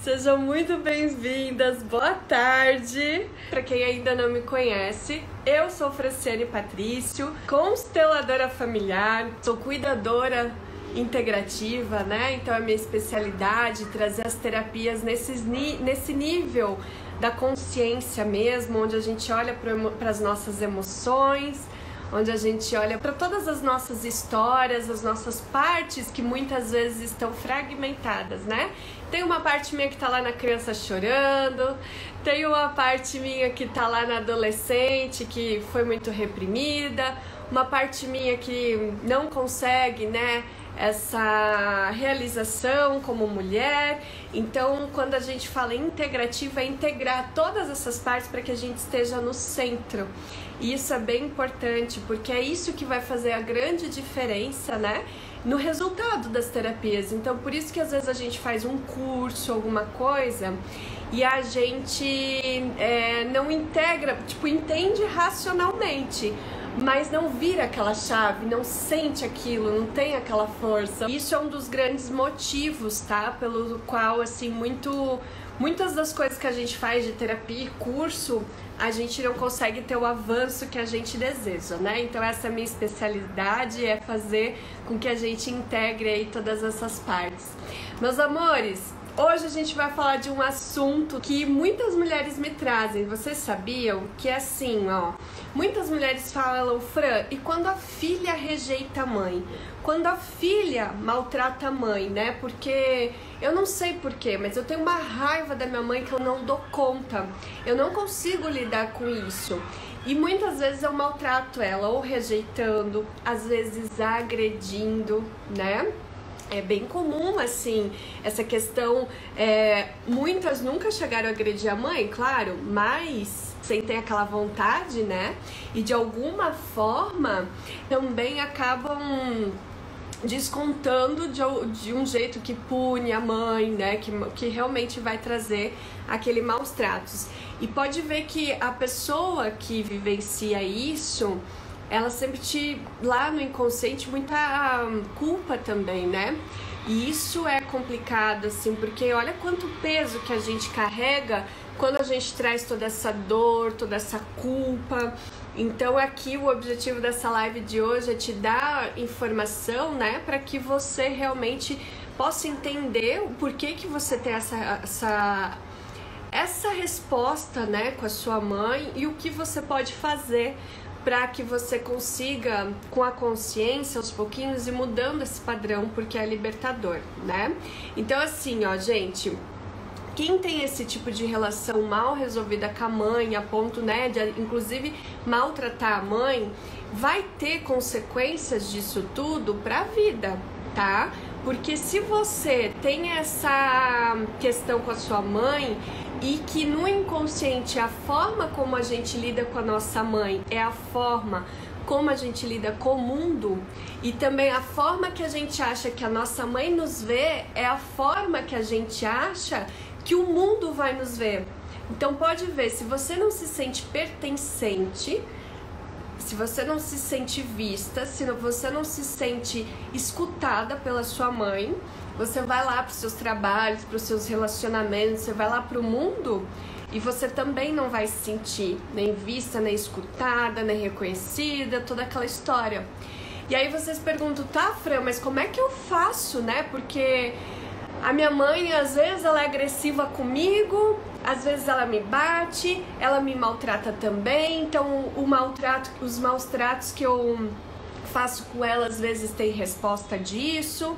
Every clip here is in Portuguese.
Sejam muito bem-vindas, boa tarde! Para quem ainda não me conhece, eu sou Franciane Patrício, consteladora familiar, sou cuidadora integrativa, né? Então é minha especialidade trazer as terapias nesse nível da consciência mesmo, onde a gente olha para as nossas emoções, onde a gente olha para todas as nossas histórias, as nossas partes que muitas vezes estão fragmentadas, né? Tem uma parte minha que tá lá na criança chorando, tem uma parte minha que tá lá na adolescente que foi muito reprimida, uma parte minha que não consegue, né, essa realização como mulher. Então, quando a gente fala integrativa, é integrar todas essas partes para que a gente esteja no centro. E isso é bem importante, porque é isso que vai fazer a grande diferença, né, no resultado das terapias. Então, por isso que às vezes a gente faz um curso, alguma coisa, e a gente não integra, tipo, entende racionalmente, mas não vira aquela chave, não sente aquilo, não tem aquela força. Isso é um dos grandes motivos, tá? Pelo qual, assim, muitas das coisas que a gente faz de terapia e curso, a gente não consegue ter o avanço que a gente deseja, né? Então essa é a minha especialidade, é fazer com que a gente integre aí todas essas partes. Meus amores, hoje a gente vai falar de um assunto que muitas mulheres me trazem. Vocês sabiam que é assim, ó, muitas mulheres falam, Fran, e quando a filha rejeita a mãe? Quando a filha maltrata a mãe, né? Porque eu não sei porquê, mas eu tenho uma raiva da minha mãe que eu não dou conta. Eu não consigo lidar com isso. E muitas vezes eu maltrato ela, ou rejeitando, às vezes agredindo, né? É bem comum, assim, essa questão. Muitas nunca chegaram a agredir a mãe, claro, mas sem ter aquela vontade, né? E de alguma forma também acabam descontando de um jeito que pune a mãe, né? Que realmente vai trazer aquele maus tratos. E pode ver que a pessoa que vivencia isso, ela sempre lá no inconsciente, muita culpa também, né? E isso é complicado, assim, porque olha quanto peso que a gente carrega quando a gente traz toda essa dor, toda essa culpa. Então aqui o objetivo dessa live de hoje é te dar informação, né, para que você realmente possa entender o porquê que você tem essa resposta, né, com a sua mãe e o que você pode fazer para que você consiga, com a consciência, aos pouquinhos, ir mudando esse padrão, porque é libertador, né? Então, assim, ó, gente, quem tem esse tipo de relação mal resolvida com a mãe, a ponto, né, de, inclusive, maltratar a mãe, vai ter consequências disso tudo para a vida, tá? Porque se você tem essa questão com a sua mãe e que no inconsciente a forma como a gente lida com a nossa mãe é a forma como a gente lida com o mundo, e também a forma que a gente acha que a nossa mãe nos vê é a forma que a gente acha que o mundo vai nos ver. Então pode ver, se você não se sente pertencente, se você não se sente vista, se você não se sente escutada pela sua mãe, você vai lá para os seus trabalhos, para os seus relacionamentos, você vai lá para o mundo e você também não vai se sentir nem vista, nem escutada, nem reconhecida, toda aquela história. E aí vocês perguntam, tá, Fran, mas como é que eu faço, né? Porque a minha mãe, às vezes, ela é agressiva comigo, às vezes ela me bate, ela me maltrata também, então os maus tratos que eu faço com ela, às vezes, tem resposta disso.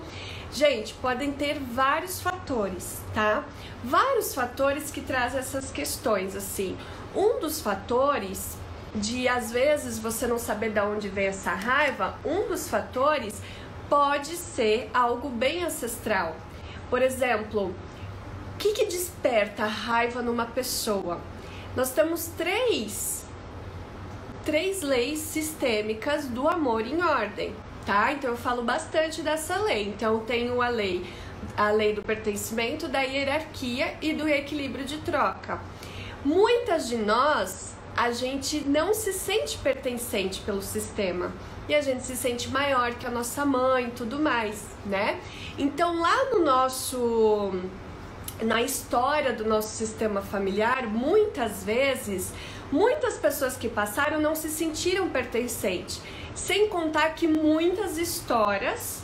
Gente, podem ter vários fatores, tá? Vários fatores que trazem essas questões, assim. Um dos fatores de, às vezes, você não saber de onde vem essa raiva, um dos fatores pode ser algo bem ancestral. Por exemplo, o que desperta a raiva numa pessoa? Nós temos três leis sistêmicas do amor em ordem, tá? Então eu falo bastante dessa lei. Então eu tenho a lei do pertencimento, da hierarquia e do equilíbrio de troca. Muitas de nós, a gente não se sente pertencente pelo sistema. E a gente se sente maior que a nossa mãe e tudo mais, né? Então lá no nosso na história do nosso sistema familiar, muitas vezes, muitas pessoas que passaram não se sentiram pertencentes, sem contar que muitas histórias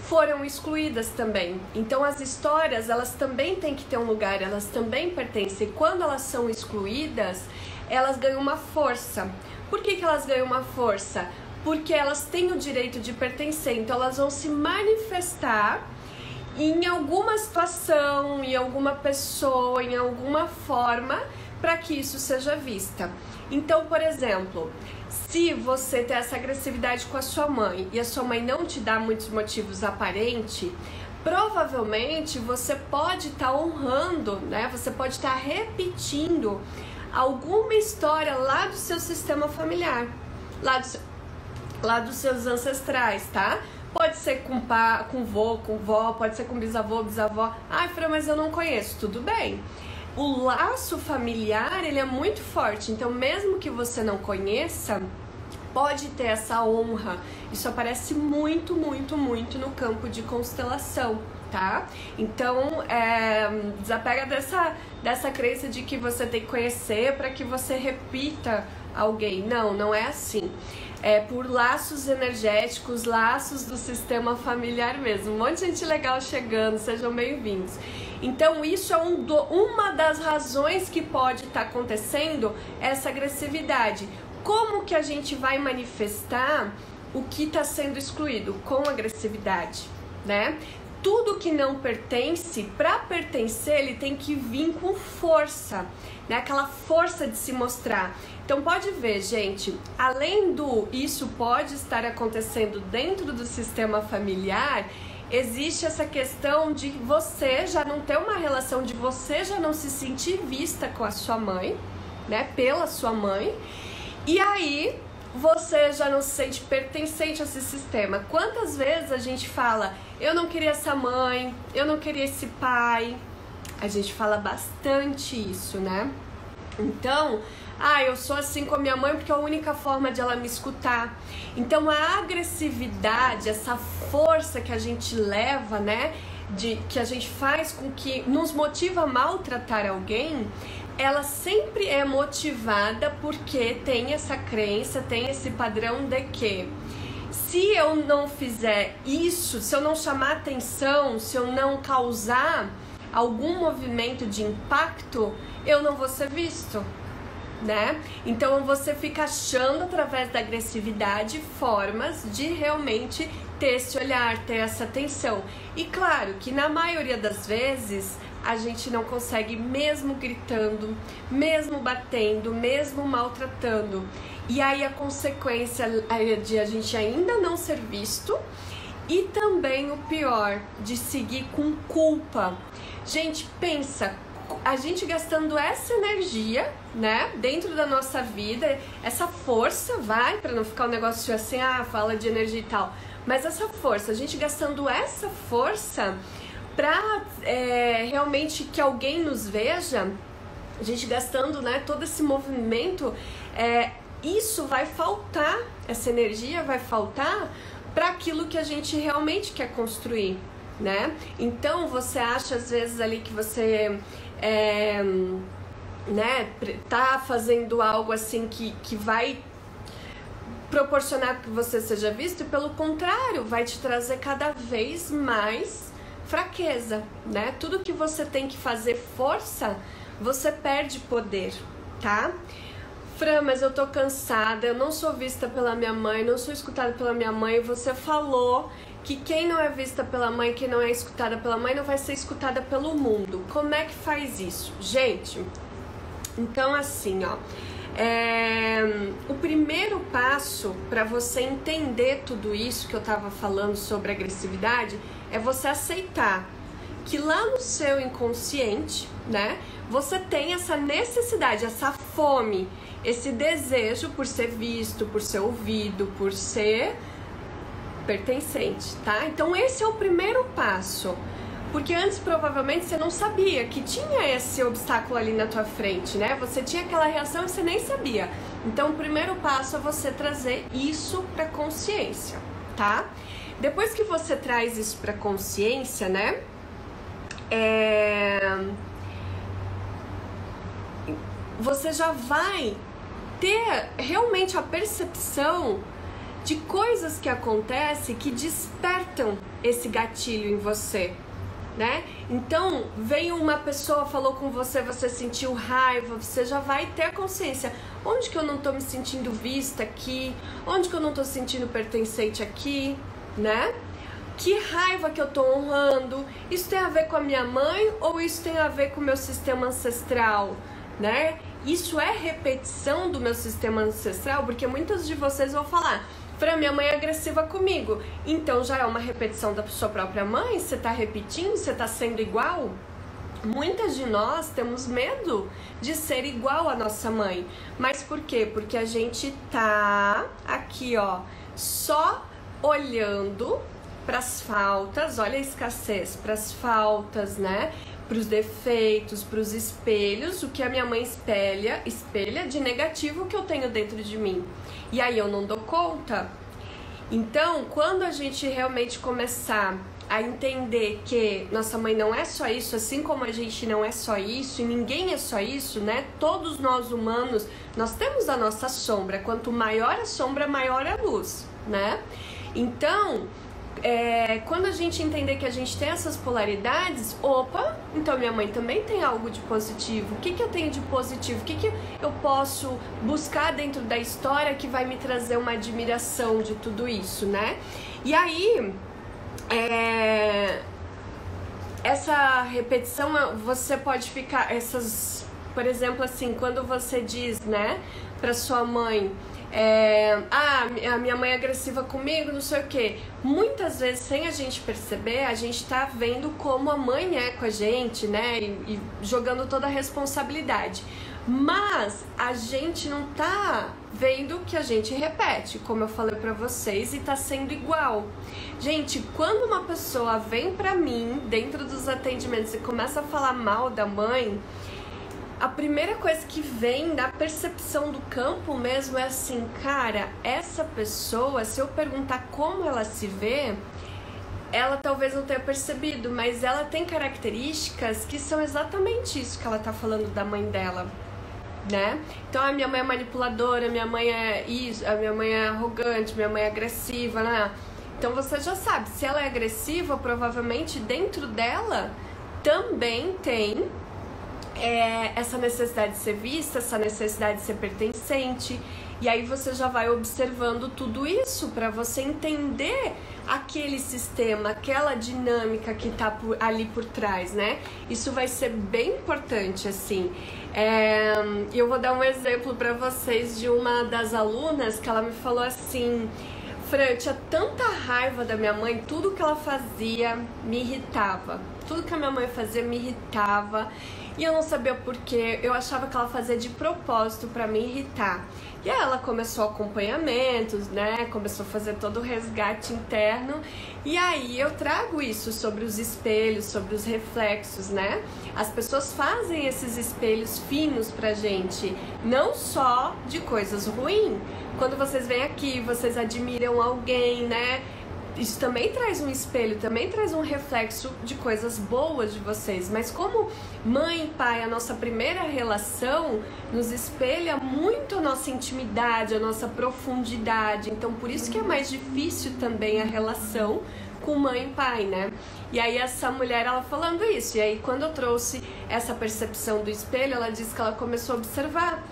foram excluídas também. Então as histórias, elas também têm que ter um lugar, elas também pertencem. Quando elas são excluídas, elas ganham uma força. Por que que elas ganham uma força? Porque elas têm o direito de pertencer, então elas vão se manifestar em alguma situação, em alguma pessoa, em alguma forma, para que isso seja vista. Então, por exemplo, se você tem essa agressividade com a sua mãe e a sua mãe não te dá muitos motivos aparentes, provavelmente você pode estar honrando, né? Você pode estar repetindo alguma história lá do seu sistema familiar, lá dos seus ancestrais, tá? Pode ser com vô, com vó, pode ser com bisavô, bisavó. Ai, Fran, mas eu não conheço. Tudo bem. O laço familiar, ele é muito forte. Então, mesmo que você não conheça, pode ter essa honra. Isso aparece muito, muito, muito no campo de constelação, tá? Então, desapega dessa crença de que você tem que conhecer para que você repita alguém. Não, não é assim. É por laços energéticos, laços do sistema familiar mesmo. Um monte de gente legal chegando, sejam bem-vindos. Então isso é uma das razões que pode estar acontecendo essa agressividade. Como que a gente vai manifestar o que está sendo excluído? Com agressividade, né? Tudo que não pertence, para pertencer, ele tem que vir com força, né? Aquela força de se mostrar. Então pode ver, gente, além do isso pode estar acontecendo dentro do sistema familiar, existe essa questão de você já não ter uma relação, de você já não se sentir vista com a sua mãe, né? Pela sua mãe, e aí você já não se sente pertencente a esse sistema. Quantas vezes a gente fala, eu não queria essa mãe, eu não queria esse pai? A gente fala bastante isso, né? Então, eu sou assim com a minha mãe porque é a única forma de ela me escutar. Então a agressividade, essa força que a gente leva, né, que a gente faz com que nos motiva a maltratar alguém, ela sempre é motivada porque tem essa crença, tem esse padrão de que se eu não fizer isso, se eu não chamar atenção, se eu não causar algum movimento de impacto, eu não vou ser visto, né? Então você fica achando através da agressividade formas de realmente ter esse olhar, ter essa atenção. E claro que na maioria das vezes a gente não consegue, mesmo gritando, mesmo batendo, mesmo maltratando. E aí a consequência de a gente ainda não ser visto e também o pior, de seguir com culpa. Gente, pensa, a gente gastando essa energia, né, dentro da nossa vida, essa força, vai, para não ficar um negócio assim, fala de energia e tal, mas essa força, a gente gastando essa força pra realmente que alguém nos veja, a gente gastando, né, todo esse movimento, isso vai faltar, essa energia vai faltar para aquilo que a gente realmente quer construir, né? Então você acha às vezes ali que você né, tá fazendo algo assim que vai proporcionar que você seja visto, e pelo contrário, vai te trazer cada vez mais fraqueza, né? Tudo que você tem que fazer força, você perde poder, tá? Fran, mas eu tô cansada, eu não sou vista pela minha mãe, não sou escutada pela minha mãe. Você falou que quem não é vista pela mãe, quem não é escutada pela mãe, não vai ser escutada pelo mundo. Como é que faz isso? Gente, então assim, ó, o primeiro passo para você entender tudo isso que eu tava falando sobre agressividade é você aceitar que lá no seu inconsciente, né, você tem essa necessidade, essa fome, esse desejo por ser visto, por ser ouvido, por ser pertencente, tá? Então esse é o primeiro passo, porque antes provavelmente você não sabia que tinha esse obstáculo ali na tua frente, né? Você tinha aquela reação e você nem sabia. Então o primeiro passo é você trazer isso pra consciência, tá? Depois que você traz isso pra consciência, né? você já vai ter realmente a percepção de coisas que acontecem que despertam esse gatilho em você, né? Então, veio uma pessoa, falou com você, você sentiu raiva, você já vai ter a consciência. Onde que eu não tô me sentindo vista aqui? Onde que eu não tô sentindo pertencente aqui, né? Que raiva que eu tô honrando? Isso tem a ver com a minha mãe ou isso tem a ver com o meu sistema ancestral, né? Isso é repetição do meu sistema ancestral, porque muitas de vocês vão falar: Fran, minha mãe é agressiva comigo. Então já é uma repetição da sua própria mãe? Você tá repetindo? Você tá sendo igual? Muitas de nós temos medo de ser igual à nossa mãe. Mas por quê? Porque a gente tá aqui, ó, só olhando para as faltas, olha a escassez, para as faltas, né? Para os defeitos, para os espelhos, o que a minha mãe espelha de negativo que eu tenho dentro de mim. E aí eu não dou conta. Então, quando a gente realmente começar a entender que nossa mãe não é só isso, assim como a gente não é só isso, e ninguém é só isso, né? Todos nós humanos, nós temos a nossa sombra. Quanto maior a sombra, maior a luz, né? Então, quando a gente entender que a gente tem essas polaridades, opa, então minha mãe também tem algo de positivo. O que eu tenho de positivo? O que eu posso buscar dentro da história que vai me trazer uma admiração de tudo isso, né? E aí, essa repetição, você pode ficar, por exemplo, assim, quando você diz, né, pra sua mãe, a minha mãe é agressiva comigo, não sei o que. Muitas vezes, sem a gente perceber, a gente tá vendo como a mãe é com a gente, né? E jogando toda a responsabilidade. Mas a gente não tá vendo que a gente repete, como eu falei pra vocês, e tá sendo igual. Gente, quando uma pessoa vem pra mim, dentro dos atendimentos, e começa a falar mal da mãe, a primeira coisa que vem da percepção do campo mesmo é assim, cara, essa pessoa, se eu perguntar como ela se vê, ela talvez não tenha percebido, mas ela tem características que são exatamente isso que ela tá falando da mãe dela, né? Então, a minha mãe é manipuladora, minha mãe é isso, a minha mãe é arrogante, minha mãe é agressiva, né? Então você já sabe, se ela é agressiva, provavelmente dentro dela também tem essa necessidade de ser vista, essa necessidade de ser pertencente. E aí você já vai observando tudo isso para você entender aquele sistema, aquela dinâmica que tá ali por trás, né? Isso vai ser bem importante, assim. Eu vou dar um exemplo para vocês de uma das alunas que ela me falou assim: Fran, eu tinha tanta raiva da minha mãe, tudo que ela fazia me irritava. Tudo que a minha mãe fazia me irritava. E eu não sabia porquê, eu achava que ela fazia de propósito pra me irritar. E aí ela começou acompanhamentos, né? Começou a fazer todo o resgate interno. E aí eu trago isso sobre os espelhos, sobre os reflexos, né? As pessoas fazem esses espelhos finos pra gente, não só de coisas ruins. Quando vocês vêm aqui, vocês admiram alguém, né? Isso também traz um espelho, também traz um reflexo de coisas boas de vocês. Mas como mãe e pai, a nossa primeira relação nos espelha muito a nossa intimidade, a nossa profundidade. Então, por isso que é mais difícil também a relação com mãe e pai, né? E aí essa mulher, ela falando isso. E aí quando eu trouxe essa percepção do espelho, ela disse que ela começou a observar.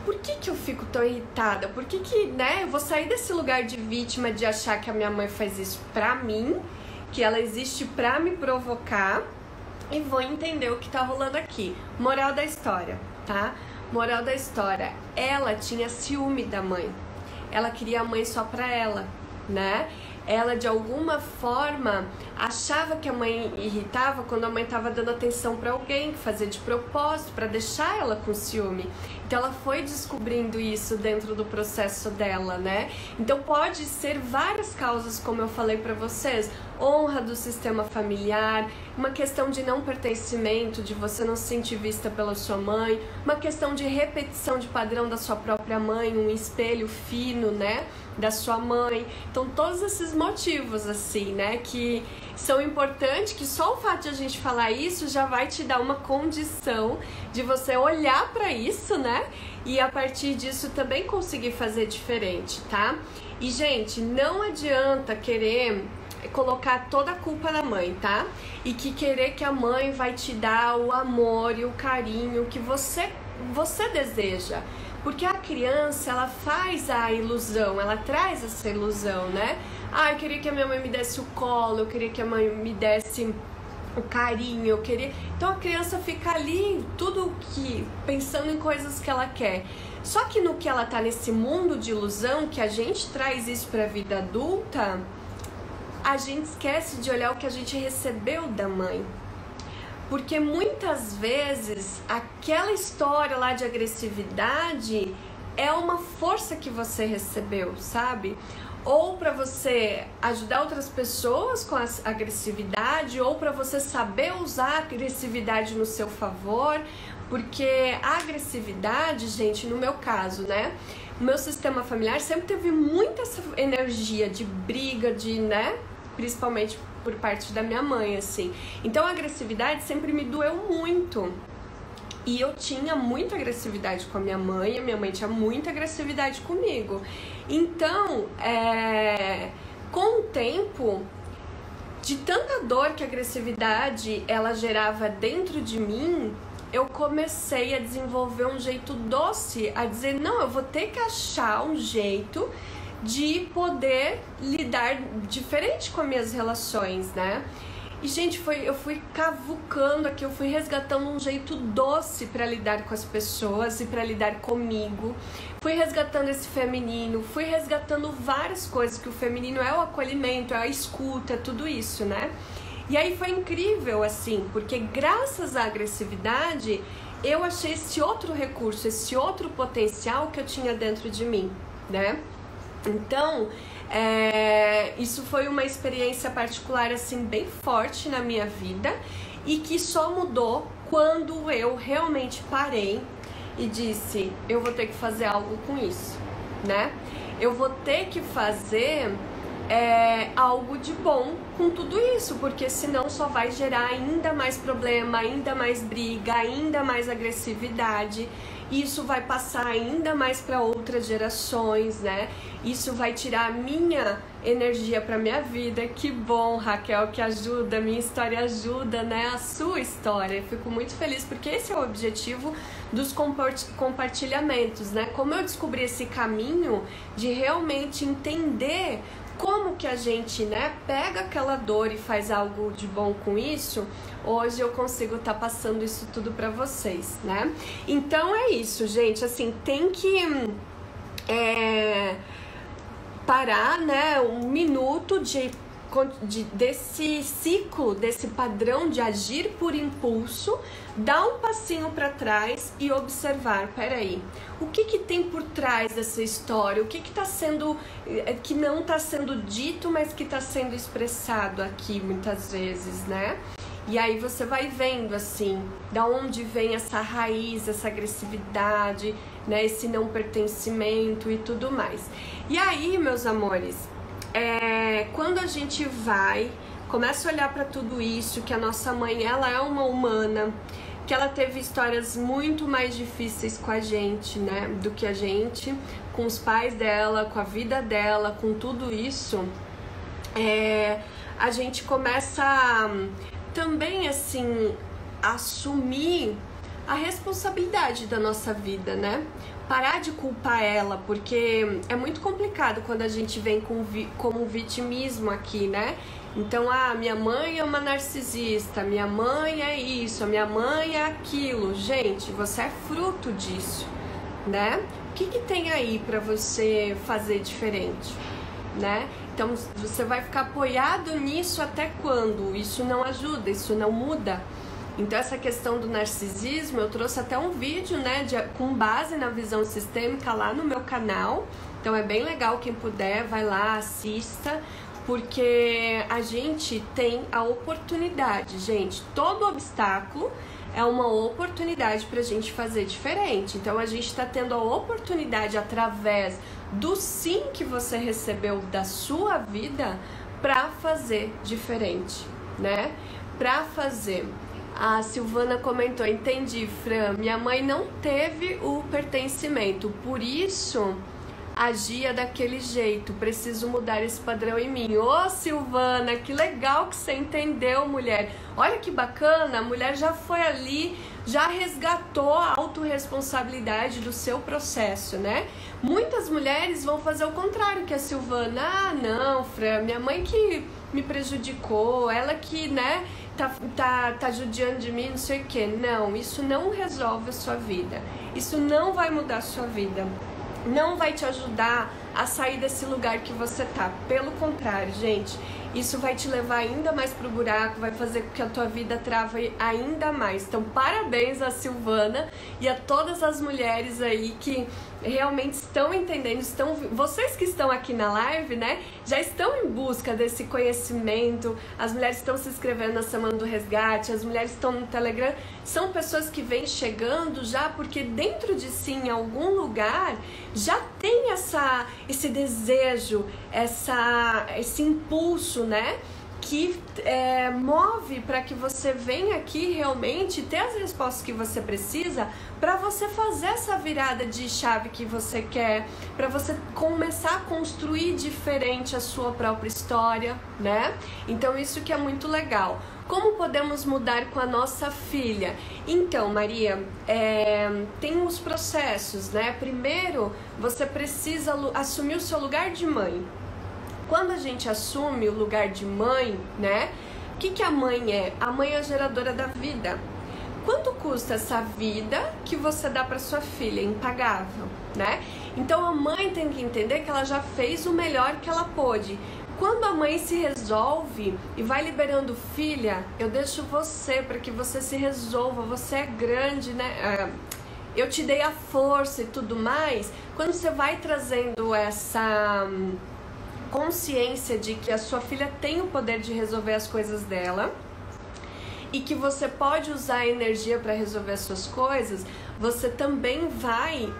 Por que eu fico tão irritada? Por que, né, eu vou sair desse lugar de vítima, de achar que a minha mãe faz isso pra mim, que ela existe pra me provocar, e vou entender o que tá rolando aqui. Moral da história, tá? Moral da história, ela tinha ciúme da mãe. Ela queria a mãe só pra ela, né? Ela, de alguma forma, achava que a mãe irritava quando a mãe estava dando atenção para alguém, que fazia de propósito, para deixar ela com ciúme. Então, ela foi descobrindo isso dentro do processo dela, né? Então, pode ser várias causas, como eu falei para vocês. Honra do sistema familiar, uma questão de não pertencimento, de você não se sentir vista pela sua mãe, uma questão de repetição de padrão da sua própria mãe, um espelho fino, né, da sua mãe. Então, todos esses motivos, assim, né, que são importantes, que só o fato de a gente falar isso já vai te dar uma condição de você olhar para isso, né? E a partir disso também conseguir fazer diferente, tá? E, gente, não adianta querer colocar toda a culpa na mãe, tá? E que querer que a mãe vai te dar o amor e o carinho que você deseja. Porque a criança, ela faz a ilusão, ela traz essa ilusão, né? Ah, eu queria que a minha mãe me desse o colo, eu queria que a mãe me desse o carinho, eu queria... Então a criança fica ali, tudo que... pensando em coisas que ela quer. Só que no que ela tá nesse mundo de ilusão, que a gente traz isso pra vida adulta, a gente esquece de olhar o que a gente recebeu da mãe. Porque muitas vezes aquela história lá de agressividade é uma força que você recebeu, sabe? Ou para você ajudar outras pessoas com a agressividade, ou para você saber usar a agressividade no seu favor. Porque a agressividade, gente, no meu caso, né? O meu sistema familiar sempre teve muita essa energia de briga, de, né? Principalmente por parte da minha mãe, assim. Então a agressividade sempre me doeu muito. E eu tinha muita agressividade com a minha mãe tinha muita agressividade comigo. Então, com o tempo, de tanta dor que a agressividade ela gerava dentro de mim, eu comecei a desenvolver um jeito doce, a dizer, não, eu vou ter que achar um jeito de poder lidar diferente com as minhas relações, né? E, gente, eu fui cavucando aqui, eu fui resgatando um jeito doce para lidar com as pessoas e para lidar comigo. Fui resgatando esse feminino, fui resgatando várias coisas, que o feminino é o acolhimento, é a escuta, é tudo isso, né? E aí foi incrível, assim, porque graças à agressividade, eu achei esse outro recurso, esse outro potencial que eu tinha dentro de mim, né? Então, isso foi uma experiência particular, assim, bem forte na minha vida e que só mudou quando eu realmente parei e disse, eu vou ter que fazer algo com isso, né? Eu vou ter que fazer algo de bom com tudo isso, porque senão só vai gerar ainda mais problema, ainda mais briga, ainda mais agressividade. Isso vai passar ainda mais para outras gerações, né? Isso vai tirar a minha energia para minha vida. Que bom, Raquel, que ajuda, minha história ajuda, né? A sua história. Eu fico muito feliz porque esse é o objetivo dos compartilhamentos, né? Como eu descobri esse caminho de realmente entender como que a gente, né, pega aquela dor e faz algo de bom com isso, hoje eu consigo estar passando isso tudo pra vocês, né? Então é isso, gente, assim, tem que parar, né, um minuto desse ciclo, desse padrão de agir por impulso, dar um passinho para trás e observar, peraí, o que tem por trás dessa história, o que tá sendo, que não está sendo dito, mas que está sendo expressado aqui muitas vezes, né? E aí você vai vendo, assim, da onde vem essa raiz, essa agressividade, né, esse não pertencimento e tudo mais. E aí, meus amores, quando a gente começa a olhar para tudo isso, que a nossa mãe, ela é uma humana, que ela teve histórias muito mais difíceis com a gente, né, do que a gente, com os pais dela, com a vida dela, com tudo isso, a gente começa também, assim, assumir a responsabilidade da nossa vida, né? Parar de culpar ela, porque é muito complicado quando a gente vem com um vitimismo aqui, né? Então, minha mãe é uma narcisista, minha mãe é isso, a minha mãe é aquilo. Gente, você é fruto disso, né? O que tem aí pra você fazer diferente, né? Então, você vai ficar apoiado nisso até quando? Isso não ajuda, isso não muda. Então, essa questão do narcisismo, eu trouxe até um vídeo, né, com base na visão sistêmica lá no meu canal. Então, é bem legal, quem puder, vai lá, assista, porque a gente tem a oportunidade, gente. Todo obstáculo é uma oportunidade pra gente fazer diferente. Então, a gente tá tendo a oportunidade, através do sim que você recebeu da sua vida, pra fazer diferente. né, pra fazer. A Silvana comentou, entendi, Fran, minha mãe não teve o pertencimento, por isso agia daquele jeito, preciso mudar esse padrão em mim. Ô Silvana, que legal que você entendeu, mulher. Olha que bacana, a mulher já foi ali, já resgatou a autorresponsabilidade do seu processo, né? Muitas mulheres vão fazer o contrário que a Silvana. Ah, não, Fran, minha mãe que me prejudicou, ela que, né, tá judiando de mim, não sei o que. Não, isso não resolve a sua vida, isso não vai mudar a sua vida, não vai te ajudar a sair desse lugar que você tá. Pelo contrário, gente, isso vai te levar ainda mais pro buraco, vai fazer com que a tua vida trave ainda mais. Então, parabéns a Silvana e a todas as mulheres aí que realmente estão entendendo, vocês que estão aqui na live, né, já estão em busca desse conhecimento. As mulheres estão se inscrevendo na Semana do Resgate, as mulheres estão no Telegram, são pessoas que vêm chegando já porque dentro de si, em algum lugar, já tem esse desejo, esse impulso, né, que move para que você venha aqui realmente ter as respostas que você precisa para você fazer essa virada de chave que você quer, para você começar a construir diferente a sua própria história, né? Então isso que é muito legal. Como podemos mudar com a nossa filha? Então, Maria, tem os processos, né? Primeiro, você precisa assumir o seu lugar de mãe. Quando a gente assume o lugar de mãe, né? O que a mãe é? A mãe é a geradora da vida. Quanto custa essa vida que você dá para sua filha? Impagável, né? Então a mãe tem que entender que ela já fez o melhor que ela pôde. Quando a mãe se resolve e vai liberando, filha, eu deixo você para que você se resolva, você é grande, né? Eu te dei a força e tudo mais. Quando você vai trazendo essa consciência de que a sua filha tem o poder de resolver as coisas dela e que você pode usar a energia para resolver as suas coisas, você também vai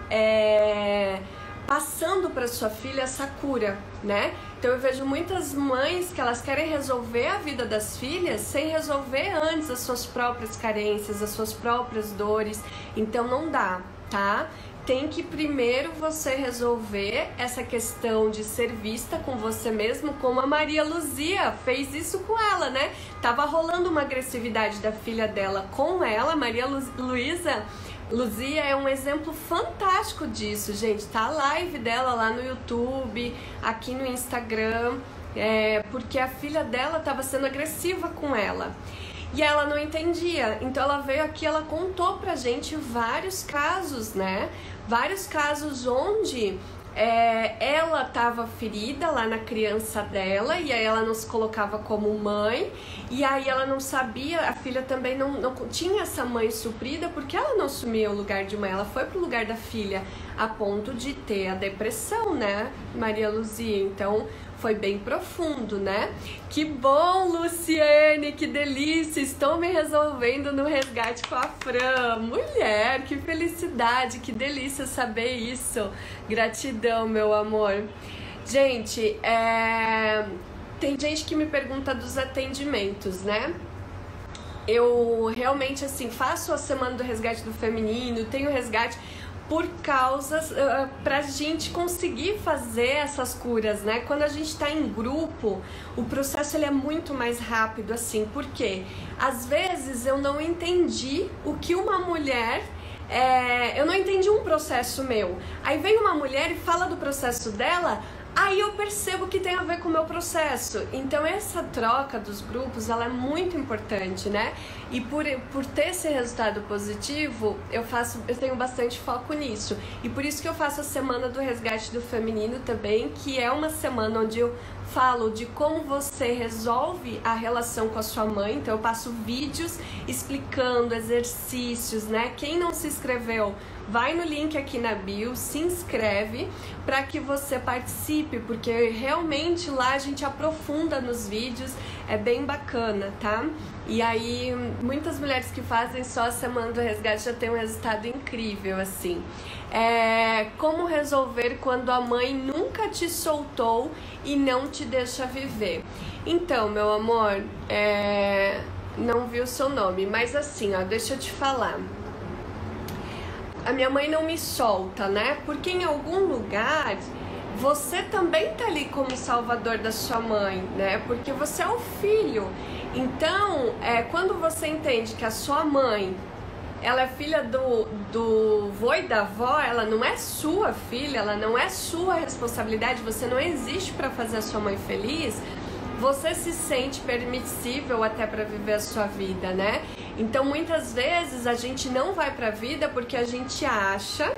passando para sua filha essa cura, né? Então eu vejo muitas mães que elas querem resolver a vida das filhas sem resolver antes as suas próprias carências, as suas próprias dores. Então não dá, tá? Tem que primeiro você resolver essa questão de ser vista com você mesmo, como a Maria Luzia fez isso com ela, né? Tava rolando uma agressividade da filha dela com ela. Maria Luzia é um exemplo fantástico disso, gente. Tá a live dela lá no YouTube, aqui no Instagram, porque a filha dela tava sendo agressiva com ela. E ela não entendia, então ela veio aqui, ela contou pra gente vários casos, né? Vários casos onde ela estava ferida lá na criança dela e aí ela não se colocava como mãe e aí ela não sabia, a filha também não tinha essa mãe suprida porque ela não assumia o lugar de mãe, ela foi pro lugar da filha a ponto de ter a depressão, né, Maria Luzia? Então foi bem profundo, né? Que bom, Luciene, que delícia, estou me resolvendo no resgate com a Fran. Mulher, que felicidade, que delícia saber isso. Gratidão, meu amor. Gente, tem gente que me pergunta dos atendimentos, né? Eu realmente, assim, faço a Semana do Resgate do Feminino, tenho resgate por causa, pra gente conseguir fazer essas curas, né? Quando a gente tá em grupo, o processo ele é muito mais rápido, assim, porque às vezes eu não entendi o que uma mulher, eu não entendi um processo meu. Aí vem uma mulher e fala do processo dela, aí eu percebo que tem a ver com o meu processo. Então essa troca dos grupos, ela é muito importante, né? E por ter esse resultado positivo, eu tenho bastante foco nisso. E por isso que eu faço a Semana do Resgate do Feminino também, que é uma semana onde eu falo de como você resolve a relação com a sua mãe. Então eu passo vídeos explicando exercícios, né? Quem não se inscreveu, vai no link aqui na bio, se inscreve para que você participe, porque realmente lá a gente aprofunda nos vídeos, é bem bacana, tá? E aí, muitas mulheres que fazem só a semana do resgate já tem um resultado incrível, assim. Como resolver quando a mãe nunca te soltou e não te deixa viver? Então, meu amor, não vi o seu nome, mas assim, ó, deixa eu te falar. A minha mãe não me solta, né? Porque em algum lugar você também tá ali como salvador da sua mãe, né? Porque você é o filho. Então, quando você entende que a sua mãe, ela é filha do vô e da avó, ela não é sua filha, ela não é sua responsabilidade, você não existe para fazer a sua mãe feliz, você se sente permissível até para viver a sua vida, né? Então, muitas vezes a gente não vai para a vida porque a gente acha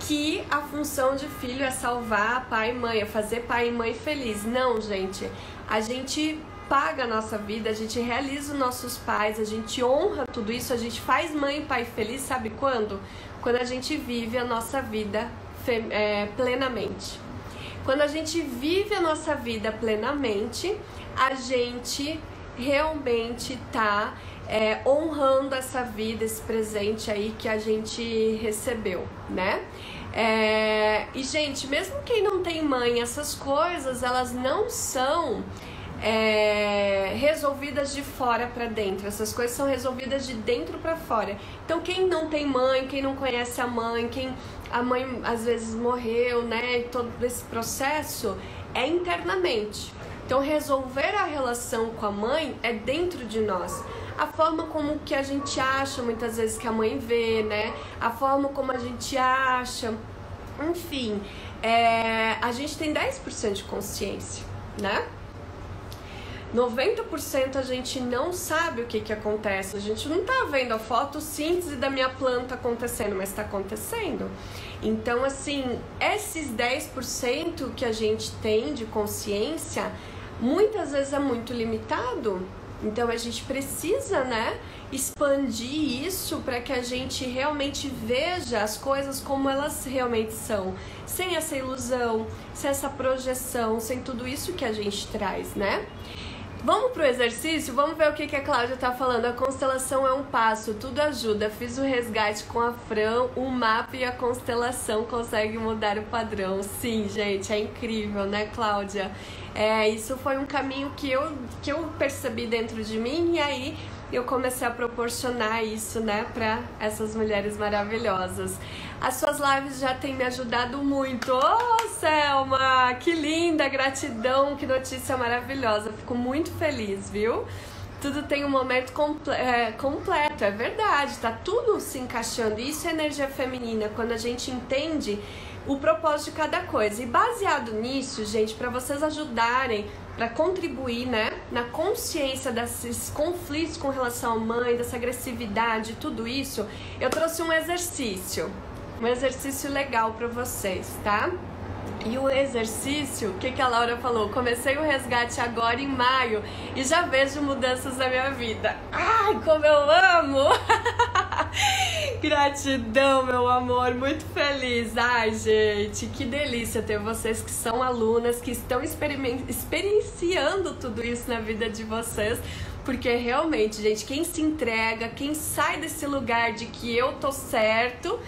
que a função de filho é salvar pai e mãe, é fazer pai e mãe feliz. Não, gente, a gente paga a nossa vida, a gente realiza os nossos pais, a gente honra tudo isso, a gente faz mãe e pai feliz, sabe quando? Quando a gente vive a nossa vida plenamente. Quando a gente vive a nossa vida plenamente, a gente realmente tá honrando essa vida, esse presente aí que a gente recebeu, né? E, gente, mesmo quem não tem mãe, essas coisas, elas não são resolvidas de fora para dentro, essas coisas são resolvidas de dentro para fora. Então, quem não tem mãe, quem não conhece a mãe, quem a mãe às vezes morreu, né, e todo esse processo é internamente. Então, resolver a relação com a mãe é dentro de nós. A forma como que a gente acha muitas vezes que a mãe vê, né, a forma como a gente acha, enfim, a gente tem 10% de consciência, né? 90% a gente não sabe o que acontece, a gente não tá vendo a fotossíntese da minha planta acontecendo, mas tá acontecendo. Então, assim, esses 10% que a gente tem de consciência, muitas vezes é muito limitado. Então, a gente precisa, né, expandir isso para que a gente realmente veja as coisas como elas realmente são, sem essa ilusão, sem essa projeção, sem tudo isso que a gente traz, né? Vamos pro exercício? Vamos ver o que a Cláudia tá falando. A constelação é um passo, tudo ajuda. Fiz o resgate com a Fran, o mapa e a constelação consegue mudar o padrão. Sim, gente, é incrível, né, Cláudia? Isso foi um caminho que eu percebi dentro de mim e aí eu comecei a proporcionar isso, né, para essas mulheres maravilhosas. As suas lives já têm me ajudado muito. Oh, Selma, que linda, gratidão, que notícia maravilhosa. Fico muito feliz, viu? Tudo tem um momento completo, é verdade, tá tudo se encaixando. Isso é energia feminina, quando a gente entende o propósito de cada coisa. E baseado nisso, gente, para vocês ajudarem, para contribuir, né, na consciência desses conflitos com relação à mãe, dessa agressividade, tudo isso, eu trouxe um exercício legal para vocês, tá? E o exercício, o que a Laura falou? Comecei o resgate agora em maio e já vejo mudanças na minha vida. Ai, como eu amo! Gratidão, meu amor, muito feliz. Ai, gente, que delícia ter vocês que são alunas, que estão experienciando tudo isso na vida de vocês. Porque realmente, gente, quem se entrega, quem sai desse lugar de que eu tô certo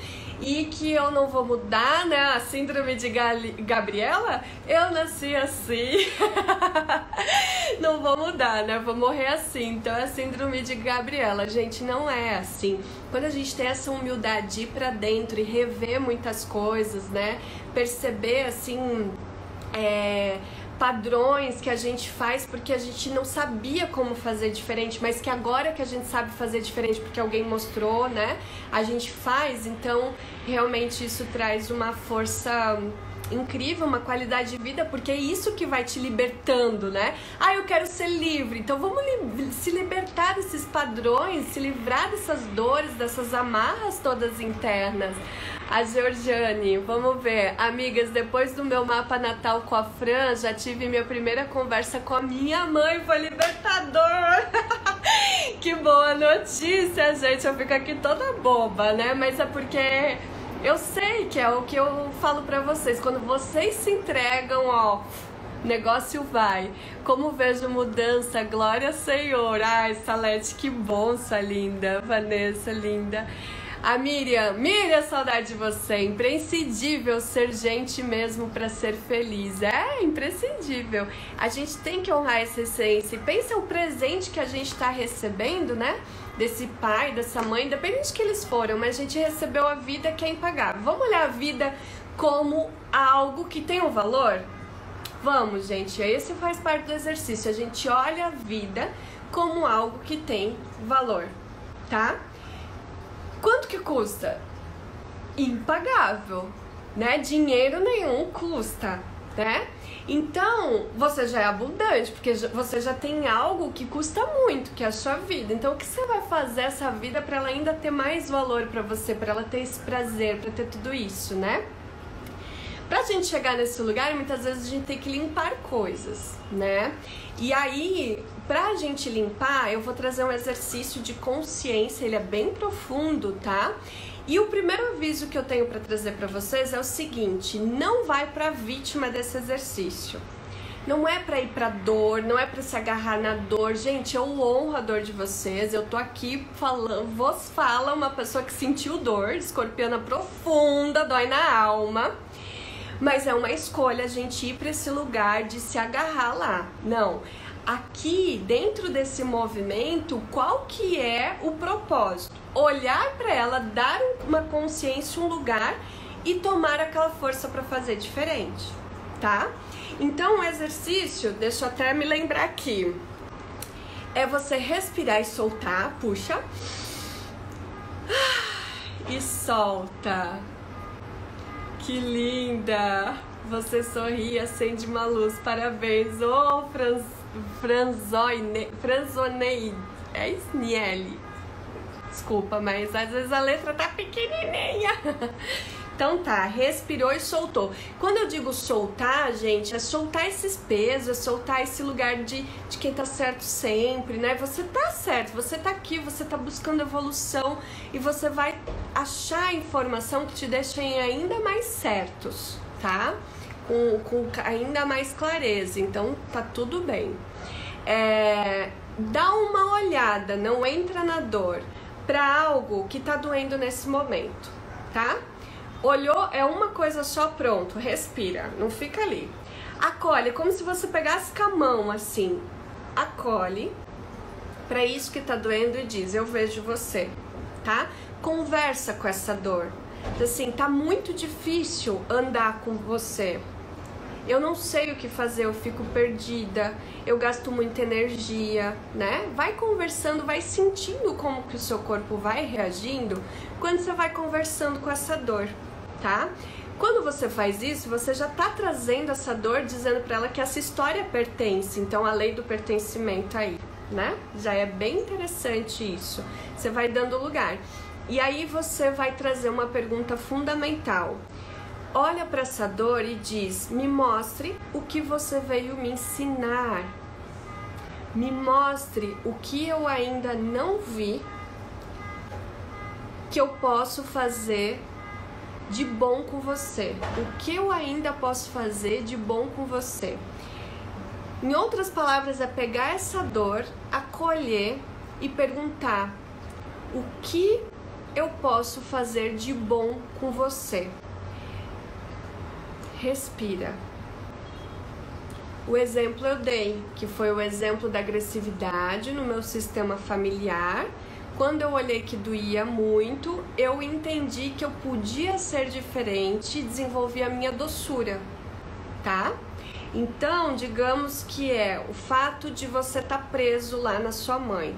e que eu não vou mudar, né? A síndrome de Gabriela, eu nasci assim, não vou mudar, né? Vou morrer assim. Então é a síndrome de Gabriela, gente, não é assim. Quando a gente tem essa humildade de ir pra dentro e rever muitas coisas, né? Perceber, assim, padrões que a gente faz porque a gente não sabia como fazer diferente, mas que agora que a gente sabe fazer diferente porque alguém mostrou, né? A gente faz, então realmente isso traz uma força incrível, uma qualidade de vida, porque é isso que vai te libertando, né? Ah, eu quero ser livre, então vamos se libertar desses padrões, se livrar dessas dores, dessas amarras todas internas. A Georgiane, vamos ver. Amigas, depois do meu mapa natal com a Fran, já tive minha primeira conversa com a minha mãe, foi libertador! Que boa notícia, gente! Eu fico aqui toda boba, né? Mas é porque eu sei que é o que eu falo pra vocês. Quando vocês se entregam, ó, O negócio vai. Como vejo mudança, glória Senhor. Ai, Salete, que bom, sua linda. Vanessa, linda. A Miriam, saudade de você. Imprescindível ser gente mesmo para ser feliz. É imprescindível. A gente tem que honrar essa essência. E pensa o presente que a gente está recebendo, né? Desse pai, dessa mãe, independente de que eles foram, mas a gente recebeu a vida que é impagável. Vamos olhar a vida como algo que tem um valor? Vamos, gente. Esse faz parte do exercício. A gente olha a vida como algo que tem valor, tá? Quanto que custa? Impagável, né? Dinheiro nenhum custa, né? Então, você já é abundante, porque você já tem algo que custa muito, que é a sua vida. Então, o que você vai fazer essa vida para ela ainda ter mais valor para você, para ela ter esse prazer, para ter tudo isso, né? Pra gente chegar nesse lugar, muitas vezes a gente tem que limpar coisas, né? E aí, pra gente limpar, eu vou trazer um exercício de consciência, ele é bem profundo, tá? E o primeiro aviso que eu tenho pra trazer pra vocês é o seguinte: não vai pra vítima desse exercício. Não é pra ir pra dor, não é pra se agarrar na dor. Gente, eu honro a dor de vocês, eu tô aqui falando, vos fala uma pessoa que sentiu dor, escorpiana profunda, dói na alma. Mas é uma escolha a gente ir para esse lugar de se agarrar lá. Não. Aqui, dentro desse movimento, qual que é o propósito? Olhar para ela, dar uma consciência, um lugar e tomar aquela força para fazer diferente, tá? Então, o exercício, deixa eu até me lembrar aqui, é você respirar e soltar, puxa, e solta. Que linda! Você sorri, acende uma luz. Parabéns! Ô, Franzoneide. É Isniele. Desculpa, mas às vezes a letra tá pequenininha. Então tá, respirou e soltou. Quando eu digo soltar, gente, é soltar esses pesos, é soltar esse lugar de quem tá certo sempre, né? Você tá certo, você tá aqui, você tá buscando evolução e você vai achar informação que te deixem ainda mais certos, tá? Com ainda mais clareza, então tá tudo bem. Dá uma olhada, não entra na dor, pra algo que tá doendo nesse momento, tá? Olhou, é uma coisa só, pronto, respira, não fica ali. Acolhe, como se você pegasse com a mão assim, acolhe pra isso que tá doendo e diz: eu vejo você, tá? Conversa com essa dor. Assim, tá muito difícil andar com você. Eu não sei o que fazer, eu fico perdida, eu gasto muita energia, né? Vai conversando, vai sentindo como que o seu corpo vai reagindo quando você vai conversando com essa dor, tá? Quando você faz isso, você já tá trazendo essa dor, dizendo pra ela que essa história pertence, então a lei do pertencimento aí, né? Já é bem interessante isso. Você vai dando lugar. E aí você vai trazer uma pergunta fundamental. Olha para essa dor e diz: me mostre o que você veio me ensinar. Me mostre o que eu ainda não vi que eu posso fazer de bom com você. O que eu ainda posso fazer de bom com você. Em outras palavras, é pegar essa dor, acolher e perguntar: o que eu posso fazer de bom com você? Respira. O exemplo eu dei, que foi o exemplo da agressividade no meu sistema familiar. Quando eu olhei que doía muito, eu entendi que eu podia ser diferente e desenvolvi a minha doçura, tá? Então, digamos que é o fato de você estar preso lá na sua mãe,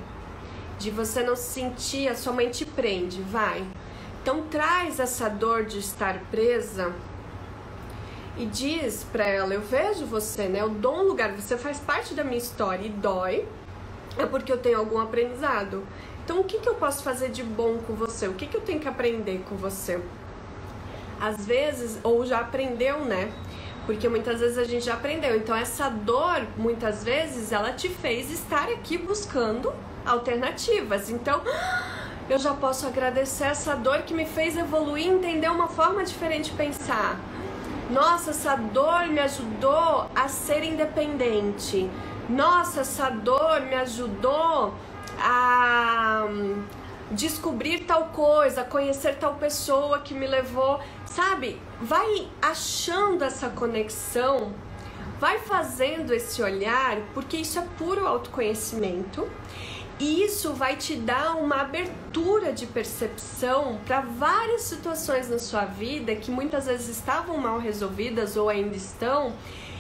de você não se sentir, a sua mãe te prende, vai. Então, traz essa dor de estar presa e diz pra ela: eu vejo você, né? Eu dou um lugar, você faz parte da minha história e dói, é porque eu tenho algum aprendizado. Então, o que eu posso fazer de bom com você? O que eu tenho que aprender com você? Às vezes, ou já aprendeu, né? Porque muitas vezes a gente já aprendeu. Então, essa dor, muitas vezes, ela te fez estar aqui buscando alternativas. Então, eu já posso agradecer essa dor que me fez evoluir e entender uma forma diferente de pensar. Nossa, essa dor me ajudou a ser independente. Nossa, essa dor me ajudou a descobrir tal coisa, conhecer tal pessoa que me levou, sabe? Vai achando essa conexão, vai fazendo esse olhar, porque isso é puro autoconhecimento. E isso vai te dar uma abertura de percepção para várias situações na sua vida que muitas vezes estavam mal resolvidas ou ainda estão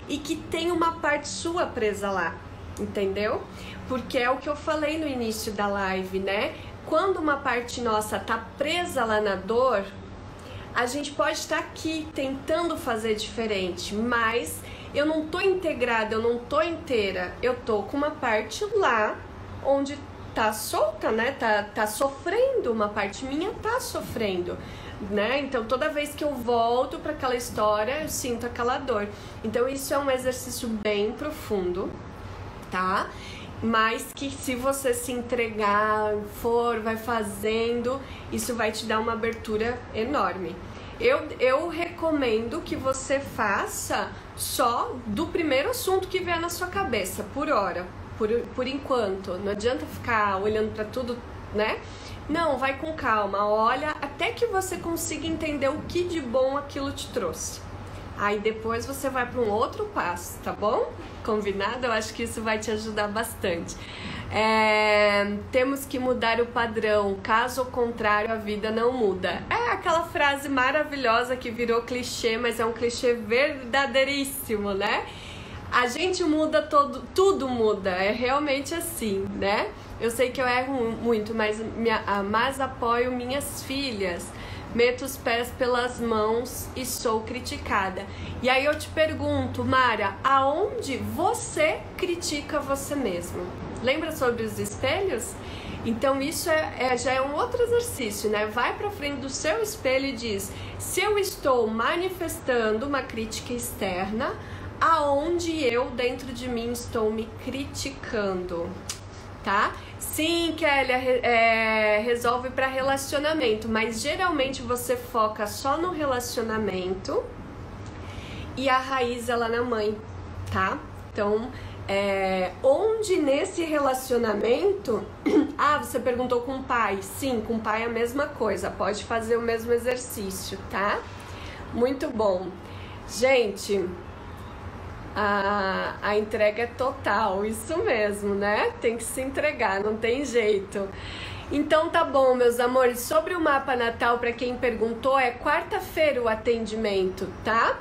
e que tem uma parte sua presa lá, entendeu? Porque é o que eu falei no início da live, né? Quando uma parte nossa tá presa lá na dor, a gente pode estar aqui tentando fazer diferente, mas eu não tô integrada, eu não tô inteira, eu tô com uma parte lá onde tá solta, né? Tá sofrendo, uma parte minha tá sofrendo, né? Então toda vez que eu volto para aquela história, eu sinto aquela dor. Então isso é um exercício bem profundo, tá? Mas que se você se entregar, vai fazendo, isso vai te dar uma abertura enorme. Eu recomendo que você faça só do primeiro assunto que vier na sua cabeça, por hora, por enquanto. Não adianta ficar olhando para tudo, né? Não, vai com calma, olha até que você consiga entender o que de bom aquilo te trouxe. Aí depois você vai para um outro passo, tá bom? Combinado? Eu acho que isso vai te ajudar bastante. Temos que mudar o padrão, caso contrário a vida não muda. É aquela frase maravilhosa que virou clichê, mas é um clichê verdadeiríssimo, né? A gente muda, tudo muda, é realmente assim, né? Eu sei que eu erro muito, mas apoio minhas filhas. Meto os pés pelas mãos e sou criticada. E aí eu te pergunto, Mara, aonde você critica você mesmo? Lembra sobre os espelhos? Então isso já é um outro exercício, né? Vai pra frente do seu espelho e diz: se eu estou manifestando uma crítica externa, aonde eu dentro de mim estou me criticando? Tá? Sim, Kélia, resolve para relacionamento, mas geralmente você foca só no relacionamento e a raiz é lá na mãe, tá? Então, onde nesse relacionamento... Ah, você perguntou com o pai. Sim, com o pai é a mesma coisa, pode fazer o mesmo exercício, tá? Muito bom. Gente... A entrega é total, isso mesmo, né? Tem que se entregar, não tem jeito. Então tá bom, meus amores, sobre o mapa natal, para quem perguntou, é quarta-feira o atendimento, tá?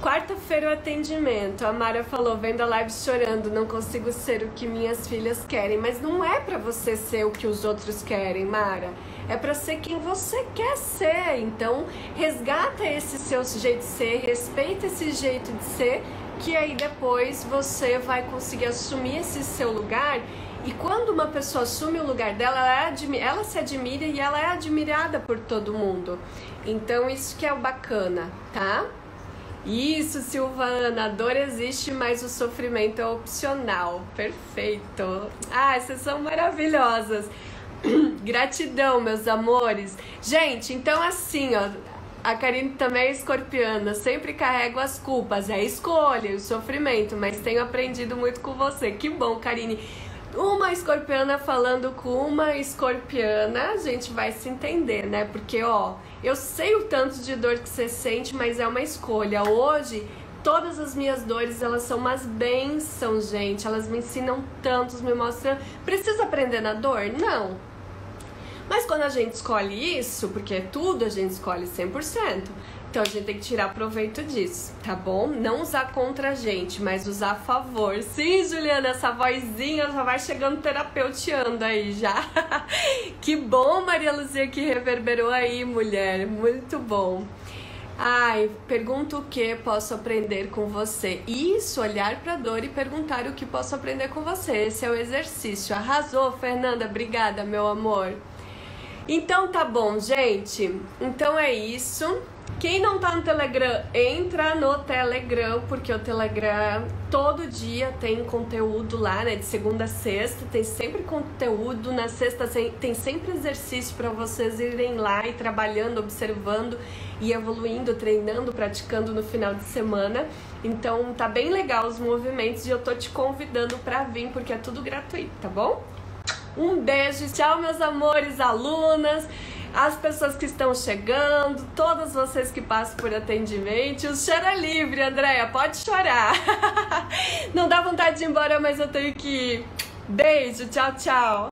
Quarta-feira o atendimento. A Mara falou, vendo a live chorando, não consigo ser o que minhas filhas querem. Mas não é pra você ser o que os outros querem, Mara. É pra ser quem você quer ser. Então, resgata esse seu jeito de ser, respeita esse jeito de ser, que aí depois você vai conseguir assumir esse seu lugar. E quando uma pessoa assume o lugar dela, ela se admira e ela é admirada por todo mundo. Então isso que é o bacana, tá? Isso, Silvana, a dor existe, mas o sofrimento é opcional. Perfeito. Ah, vocês são maravilhosas. Gratidão, meus amores. Gente, então assim, ó, a Karine também é escorpiana, sempre carrego as culpas, é escolha, o sofrimento, mas tenho aprendido muito com você. Que bom, Karine. Uma escorpiana falando com uma escorpiana, a gente vai se entender, né? Porque, ó, eu sei o tanto de dor que você sente, mas é uma escolha. Hoje, todas as minhas dores, elas são umas bênçãos, gente. Elas me ensinam tanto, me mostram... Precisa aprender na dor? Não. Mas quando a gente escolhe isso, porque é tudo, a gente escolhe 100%. Então a gente tem que tirar proveito disso, tá bom? Não usar contra a gente, mas usar a favor. Sim, Juliana, essa vozinha já vai chegando terapeuteando aí já. Que bom, Maria Luzia, que reverberou aí, mulher. Muito bom. Ai, pergunta o que posso aprender com você. Isso, olhar pra dor e perguntar o que posso aprender com você. Esse é o exercício. Arrasou, Fernanda. Obrigada, meu amor. Então tá bom, gente. Então é isso. Quem não tá no Telegram, entra no Telegram, porque o Telegram todo dia tem conteúdo lá, né? De segunda a sexta, tem sempre conteúdo. Na sexta tem sempre exercício para vocês irem lá e trabalhando, observando e evoluindo, treinando, praticando no final de semana. Então tá bem legal os movimentos e eu tô te convidando para vir, porque é tudo gratuito, tá bom? Um beijo, tchau meus amores, alunas, as pessoas que estão chegando, todas vocês que passam por atendimento. O cheiro é livre, Andréia, pode chorar. Não dá vontade de ir embora, mas eu tenho que ir. Beijo, tchau, tchau.